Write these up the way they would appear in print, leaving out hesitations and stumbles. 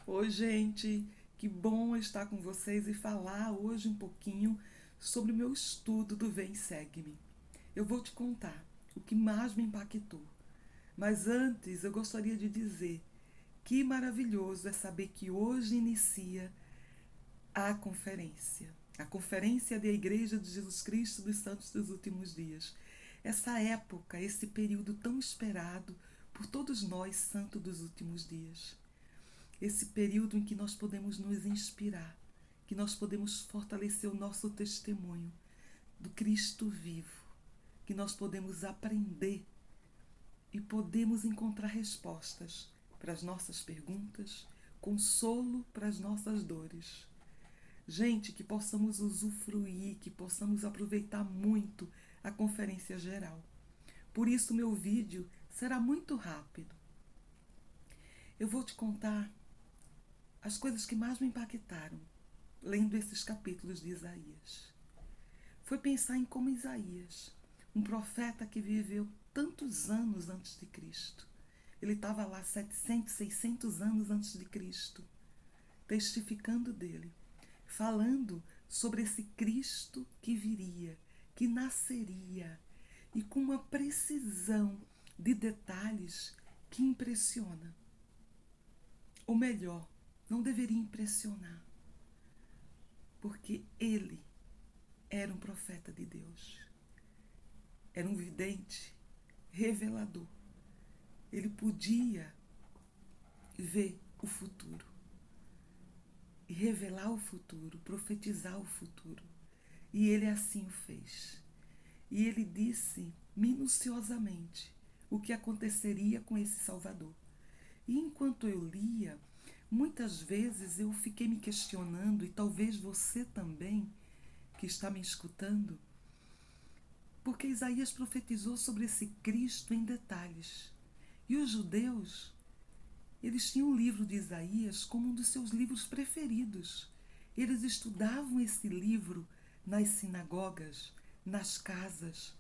Oi, gente, que bom estar com vocês e falar hoje um pouquinho sobre o meu estudo do Vem Segue-me. Eu vou te contar o que mais me impactou. Mas antes eu gostaria de dizer que maravilhoso é saber que hoje inicia a Conferência da Igreja de Jesus Cristo dos Santos dos Últimos Dias. Essa época, esse período tão esperado por todos nós, santos dos últimos dias. Esse período em que nós podemos nos inspirar, que nós podemos fortalecer o nosso testemunho do Cristo vivo, que nós podemos aprender e podemos encontrar respostas para as nossas perguntas, consolo para as nossas dores. Gente, que possamos usufruir, que possamos aproveitar muito a conferência geral. Por isso, meu vídeo será muito rápido. Eu vou te contar as coisas que mais me impactaram lendo esses capítulos de Isaías. Foi pensar em como Isaías, um profeta que viveu tantos anos antes de Cristo, ele estava lá 700, 600 anos antes de Cristo, testificando dele, falando sobre esse Cristo que viria, que nasceria, e com uma precisão de detalhes que impressiona. Ou melhor, não deveria impressionar, porque ele era um profeta de Deus. Era um vidente, revelador. Ele podia ver o futuro e revelar o futuro, profetizar o futuro. E ele assim o fez. E ele disse minuciosamente o que aconteceria com esse Salvador. E enquanto eu lia, muitas vezes eu fiquei me questionando, e talvez você também, que está me escutando, porque Isaías profetizou sobre esse Cristo em detalhes. E os judeus, eles tinham o livro de Isaías como um dos seus livros preferidos. Eles estudavam esse livro nas sinagogas, nas casas.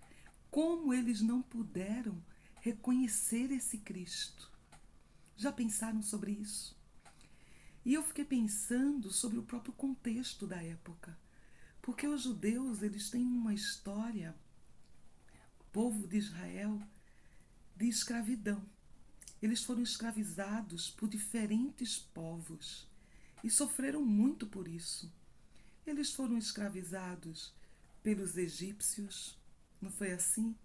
Como eles não puderam reconhecer esse Cristo? Já pensaram sobre isso? E eu fiquei pensando sobre o próprio contexto da época. Porque os judeus, eles têm uma história, povo de Israel, de escravidão. Eles foram escravizados por diferentes povos e sofreram muito por isso. Eles foram escravizados pelos egípcios, não foi assim?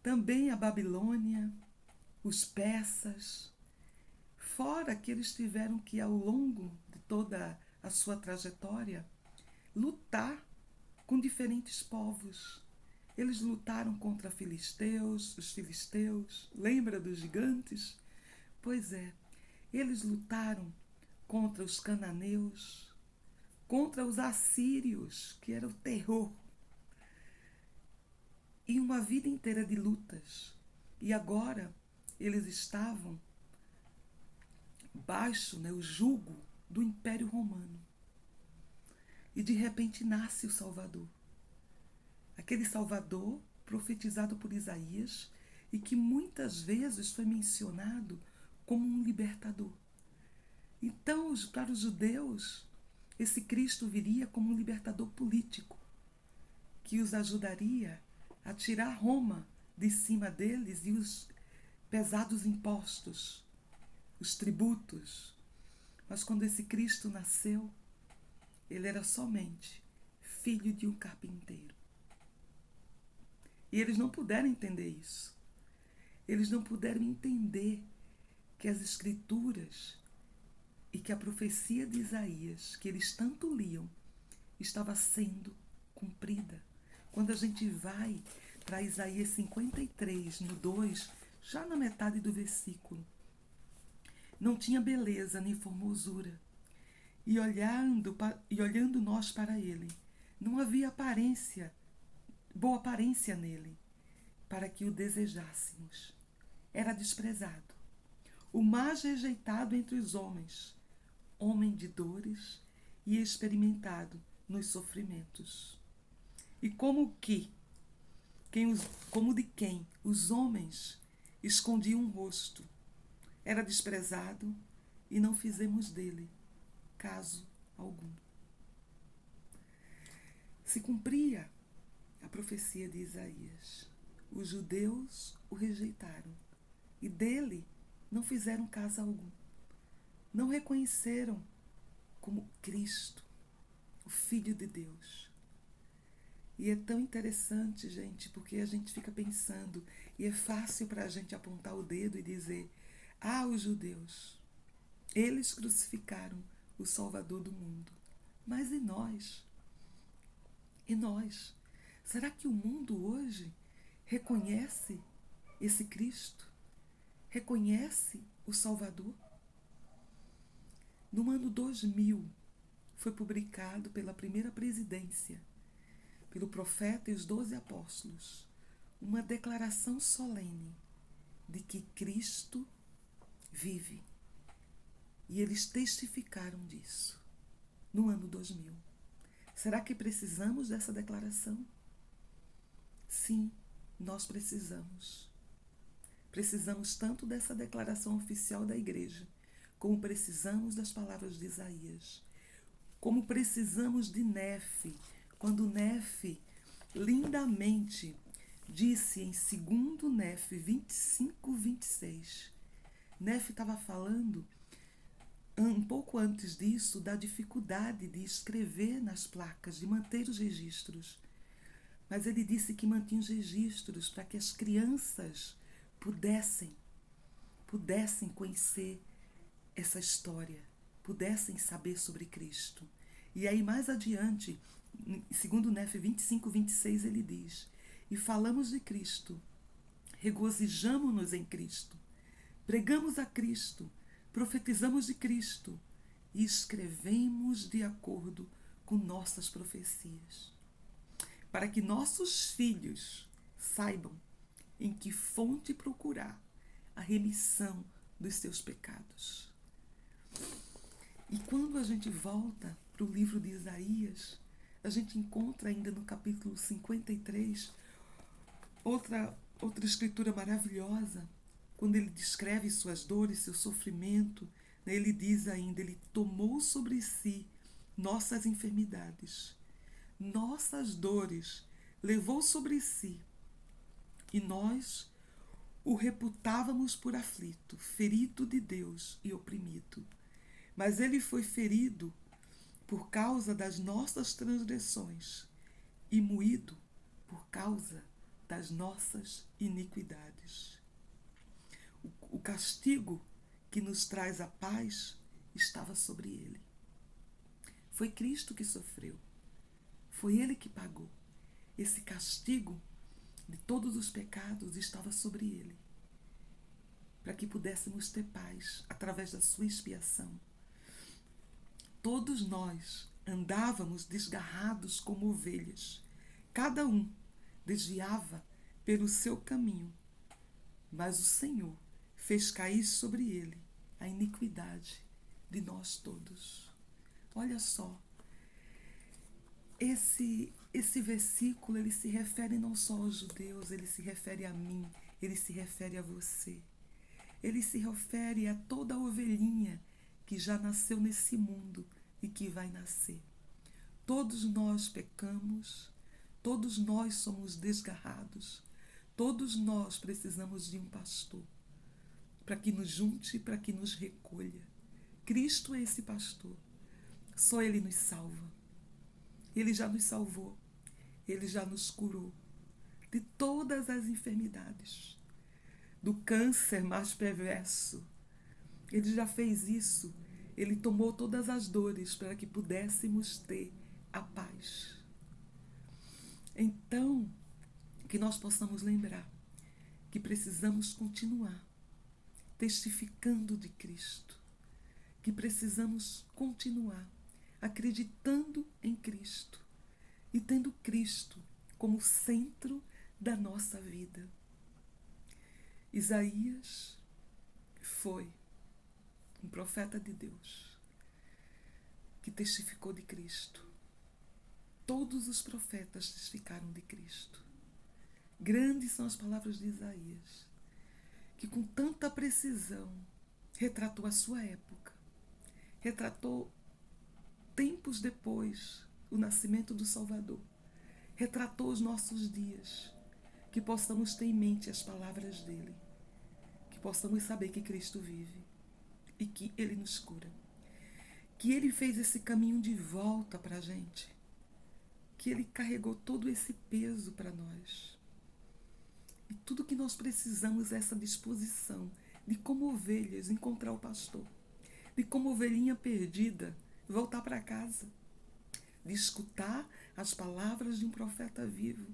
Também a Babilônia, os persas. Fora que eles tiveram que, ao longo de toda a sua trajetória, lutar com diferentes povos. Eles lutaram contra os filisteus, lembra dos gigantes? Pois é, eles lutaram contra os cananeus, contra os assírios, que era o terror. E uma vida inteira de lutas. E agora eles estavam baixo, o jugo do Império Romano. E de repente nasce o Salvador. Aquele Salvador profetizado por Isaías e que muitas vezes foi mencionado como um libertador. Então, para os judeus, esse Cristo viria como um libertador político, que os ajudaria a tirar Roma de cima deles e os pesados impostos, os tributos. Mas quando esse Cristo nasceu, ele era somente filho de um carpinteiro. E eles não puderam entender isso. Eles não puderam entender que as Escrituras e que a profecia de Isaías, que eles tanto liam, estava sendo cumprida. Quando a gente vai para Isaías 53, no 2, já na metade do versículo, não tinha beleza nem formosura. E olhando nós para ele, não havia boa aparência nele, para que o desejássemos. Era desprezado, o mais rejeitado entre os homens, homem de dores e experimentado nos sofrimentos. E como de quem os homens escondiam o rosto, era desprezado e não fizemos dele caso algum. Se cumpria a profecia de Isaías. Os judeus o rejeitaram e dele não fizeram caso algum. Não reconheceram como Cristo, o Filho de Deus. E é tão interessante, gente, porque a gente fica pensando, e é fácil para a gente apontar o dedo e dizer: ah, os judeus, eles crucificaram o Salvador do mundo. Mas e nós? E nós? Será que o mundo hoje reconhece esse Cristo? Reconhece o Salvador? No ano 2000, foi publicado pela primeira presidência, pelo profeta e os 12 apóstolos, uma declaração solene de que Cristo vive. E eles testificaram disso no ano 2000. Será que precisamos dessa declaração? Sim, nós precisamos. Precisamos tanto dessa declaração oficial da igreja, como precisamos das palavras de Isaías, como precisamos de Nefe, quando Nefe lindamente disse em 2 Nefe 25, 26. Nefe estava falando um pouco antes disso da dificuldade de escrever nas placas, de manter os registros. Mas ele disse que mantinha os registros para que as crianças pudessem conhecer essa história, pudessem saber sobre Cristo. E aí mais adiante, segundo Nefe 25, 26, ele diz: e falamos de Cristo, regozijamo-nos em Cristo, pregamos a Cristo, profetizamos de Cristo e escrevemos de acordo com nossas profecias, para que nossos filhos saibam em que fonte procurar a remissão dos seus pecados. E quando a gente volta para o livro de Isaías, a gente encontra ainda no capítulo 53 outra escritura maravilhosa, quando ele descreve suas dores, seu sofrimento. Ele diz ainda: ele tomou sobre si nossas enfermidades, nossas dores, levou sobre si, e nós o reputávamos por aflito, ferido de Deus e oprimido. Mas ele foi ferido por causa das nossas transgressões e moído por causa das nossas iniquidades. O castigo que nos traz a paz estava sobre ele. Foi Cristo que sofreu. Foi ele que pagou. Esse castigo de todos os pecados estava sobre ele, para que pudéssemos ter paz através da sua expiação. Todos nós andávamos desgarrados como ovelhas. Cada um desviava pelo seu caminho, mas o Senhor fez cair sobre ele a iniquidade de nós todos. Olha só, esse versículo, ele se refere não só aos judeus, ele se refere a mim, ele se refere a você. Ele se refere a toda a ovelhinha que já nasceu nesse mundo e que vai nascer. Todos nós pecamos, todos nós somos desgarrados, todos nós precisamos de um pastor para que nos junte, para que nos recolha. Cristo é esse pastor. Só ele nos salva. Ele já nos salvou. Ele já nos curou de todas as enfermidades, do câncer mais perverso. Ele já fez isso. Ele tomou todas as dores para que pudéssemos ter a paz. Então, que nós possamos lembrar que precisamos continuar testificando de Cristo, que precisamos continuar acreditando em Cristo e tendo Cristo como centro da nossa vida. Isaías foi um profeta de Deus que testificou de Cristo. Todos os profetas testificaram de Cristo. Grandes são as palavras de Isaías, que com tanta precisão retratou a sua época, retratou tempos depois o nascimento do Salvador, retratou os nossos dias, que possamos ter em mente as palavras dele, que possamos saber que Cristo vive e que ele nos cura, que ele fez esse caminho de volta para a gente, que ele carregou todo esse peso para nós. E tudo que nós precisamos é essa disposição de, como ovelhas, encontrar o pastor, de, como ovelhinha perdida, voltar para casa, de escutar as palavras de um profeta vivo,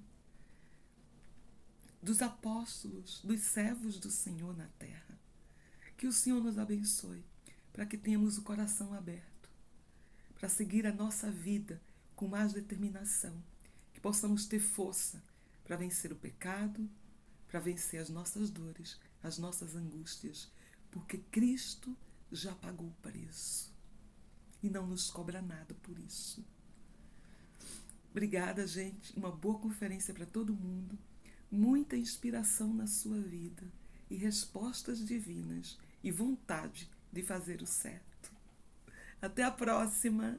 dos apóstolos, dos servos do Senhor na terra. Que o Senhor nos abençoe, para que tenhamos o coração aberto, para seguir a nossa vida com mais determinação, que possamos ter força para vencer o pecado, para vencer as nossas dores, as nossas angústias, porque Cristo já pagou o preço e não nos cobra nada por isso. Obrigada, gente. Uma boa conferência para todo mundo. Muita inspiração na sua vida e respostas divinas e vontade de fazer o certo. Até a próxima!